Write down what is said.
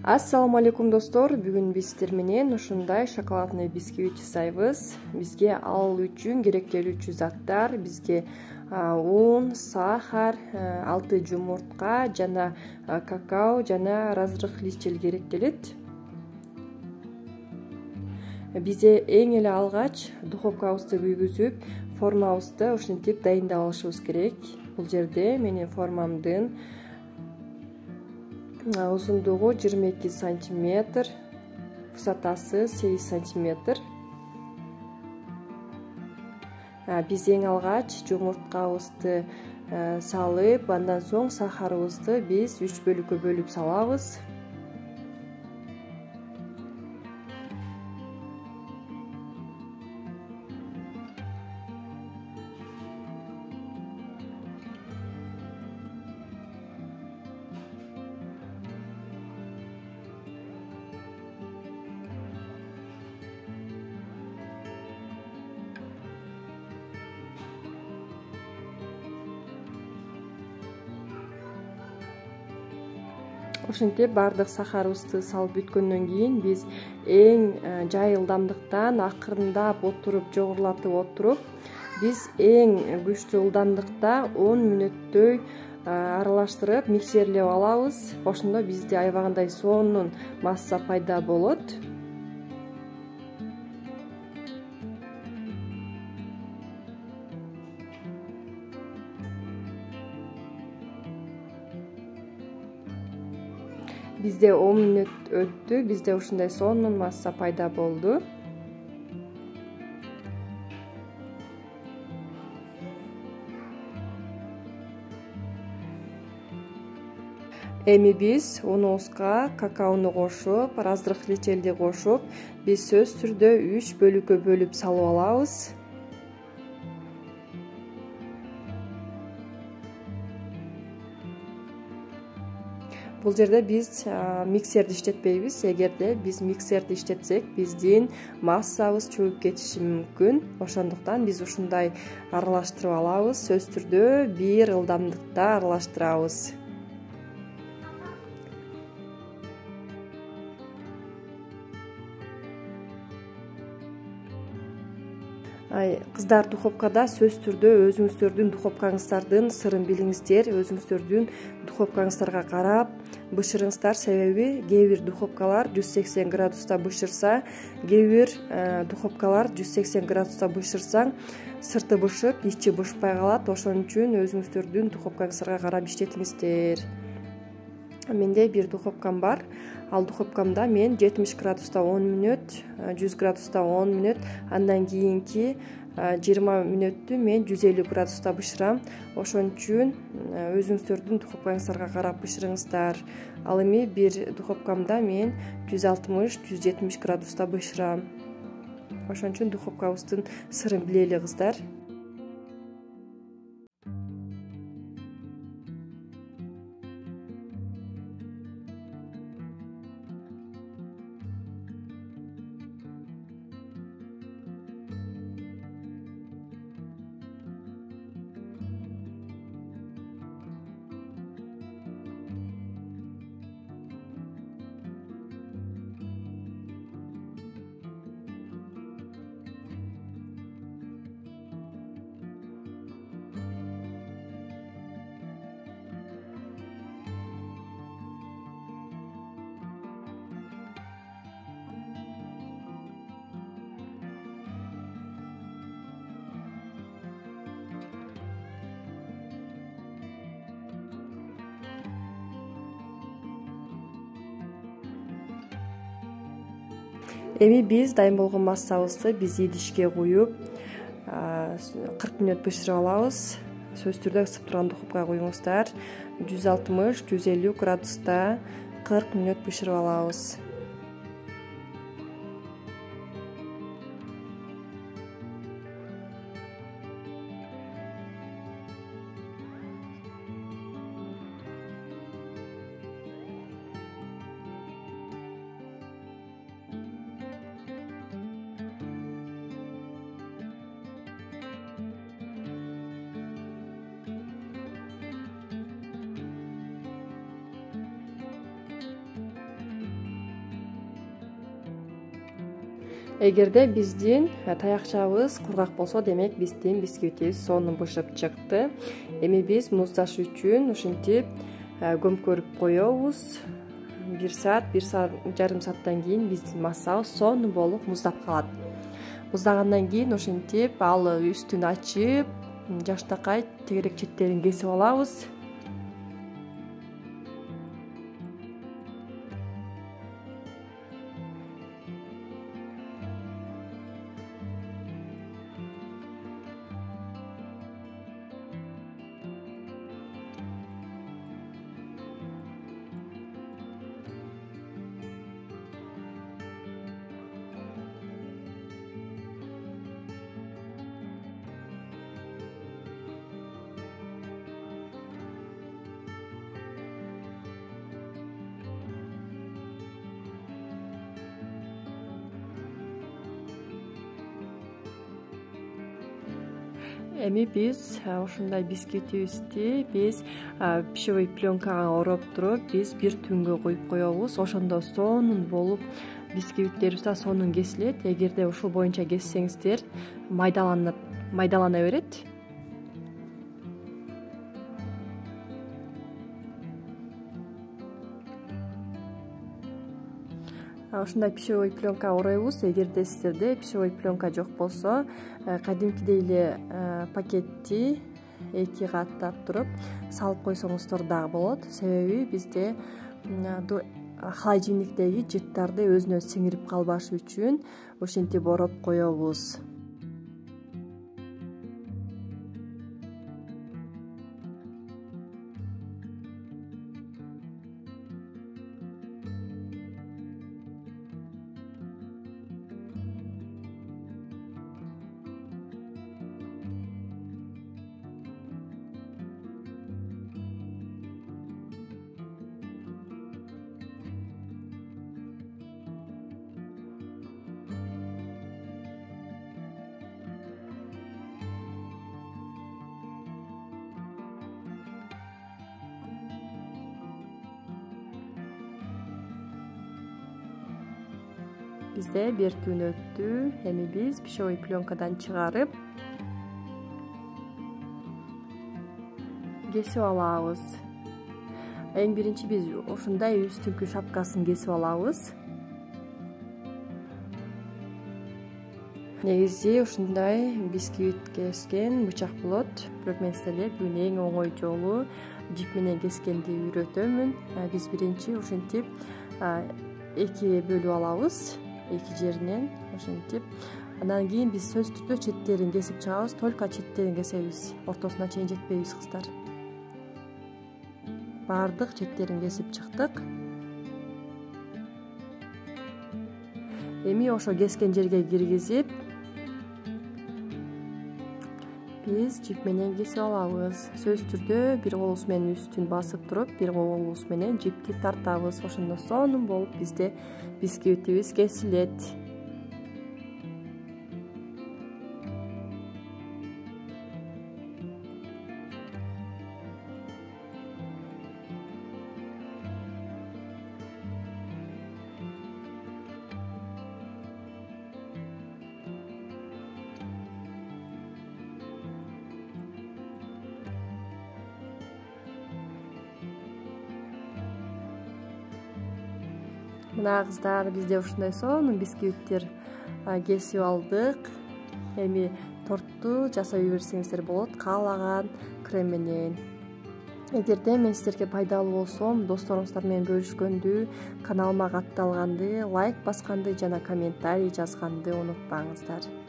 Ассаламу алейкум достор, бүгүн биз сиздер менен ушундай шоколадный бисквит жасайбыз. Бизге ал үчүн керектелүүчү заттар бизге un, сахар, 6 жумуртка жана какао жана разрыхлитель керектелет. Бизде эң эле алгач духовкабызды күйгүзүп, формабызды ушинтип дайындап алышыбыз керек. Бул жерде менин формамдын узундугу 22 сантиметр, высотасы 8 сантиметр. Биз эң алгач жумурткабызды салып, андан соң сахарыбызды биз 3 бөлүккө бөлүп салабыз. Ошентип баардык сахарыбызды салып бүткөндөн кийин биз эң жай ылдамдыктан акырындап отуруп, жогорулатып отуруп, биз эң күчтүү ылдамдыкта 10 мүнөттөй аралаштырып миксерлеп алабыз. Ошондо бизде аябагандай сонун масса пайда болот. Бизде 10 мүнөт өттү, бизде ушундай сонун масса пайда болду. Эми биз унубузга какаону кошуп, разрыхлительди кошуп, биз сөзсүз түрдө 3 бөлүккө бөлүп салып алабыз. Бул жерде биз миксерди иштетпейбиз. Эгерде биз миксерди иштетсек, биздин массабыз чөгүп кетиши мүмкүн. Ошондуктан биз ушундай аралаштырып алабыз. Сөзсүз түрдө бир ылдамдыкта аралаштырабыз. Кыздар, духовкада сөзсүз түрдө өзүңүздөрдүн духовкаңыздардын сырын билиңиздер, өзүңүздөрдүн духовкаңыздарга карап бышырыңыздар. Себеби кээ бир духовкалар 180 градуста бышырса, кээ бир духовкалар 180 градуста бышырсаң сырты бышып, ичи бышпай калат. Ошон үчүн өзүңүздөрдүн духовкаңыздарга карап иштетиңиздер. Менде бир духовкам бар. Ал духовкамда мен 70 градуста 10 мүнөт, 100 градуста 10 мүнөт, андан кийинки 20 мүнөттү мен 150 градуста бышырам. Ошон үчүн өзүңүздөрдүн духовкаңыздарга карап бышырыңыздар. Ал эми бир духовкамда мен 160-170 градуста бышырам. Ошон үчүн духовкабыздын сырын билели, кыздар. Эми биз дайын болгон массабызды биз идишке куюп 40 мүнөт бышырып алабыз. Сөзсүз түрдө ысып турган духовкага куюңуздар. 160-150 градуста 40 мүнөт бышырып алабыз. Эгерде биздин таякчабыз кургак болсо, демек биздин бисквитибиз сонун бышып чыкты. Эми биз муздаш үчүн ушинтип көмкөрүп коебуз. 1 саат, 1 жарым сааттан кийин биздин массабыз сонун болуп муздап калат. Муздагандан кийин ушинтип ал үстүн ачып, жакшынакай тегерек четтерин кесип алабыз. Эми биз ушундай бисквитибизди биз пищевой пленкага ороп туруп биз 1 түнгө коюп коебуз. Ошондо сонун болуп бисквиттерибиз да сонун кесилет. Эгерде ушул боюнча кессеңиздер майдалана берет. Ушундай пищевой пленка оройбуз. Эгерде сиздерде пищевой пленка жок болсо, кадимкидей эле пакетти 2 каттап туруп салып койсоңуздар дагы болот. Себеби бизде холодильниктеги жыттарды өзүнө сиңирип калбашы үчүн ушинтип ороп коебуз. Бизде 1 түн өттү. Эми биз пищевой пленкадан чыгарып кесип алабыз. Эң биринчи биз ушундай үстүнкү шапкасын кесип алабыз. Негизи ушундай бисквит кескен бычак болот. Бирок мен силерге бүгүн эң оңой жолу жип менен кескенди үйрөтөмүн. Биз биринчи ушинтип 2 бөлүп алабыз. 2 жеринен ушинтип. Андан кийин биз сөзсүз түрдө четтерин кесип чыгабыз. Только четтерин кесебиз. Ортосуна чейин жетпейбиз, кыздар. Бардык четтерин кесип чыктык. Эми ошо кескен жерге киргизип биз жип менен кесип алабыз. Сөзсүз түрдө бир колубуз менен үстүн басып туруп, бир колубуз менен жипти тартабыз. Ошондо сонун болуп бизде бисквитибиз кесилет. Мына кыздар, бизде ушундай сонун бисквиттер кесип алдык. Эми торту жасап жиберсеңиздер болот, каалаган крем менен. Эгерде мен сиздерге пайдалуу болсом, досторуңуздар менен бөлүшкөндү, каналыма катталганды, лайк басканды жана комментарий жазганды унутпаңыздар.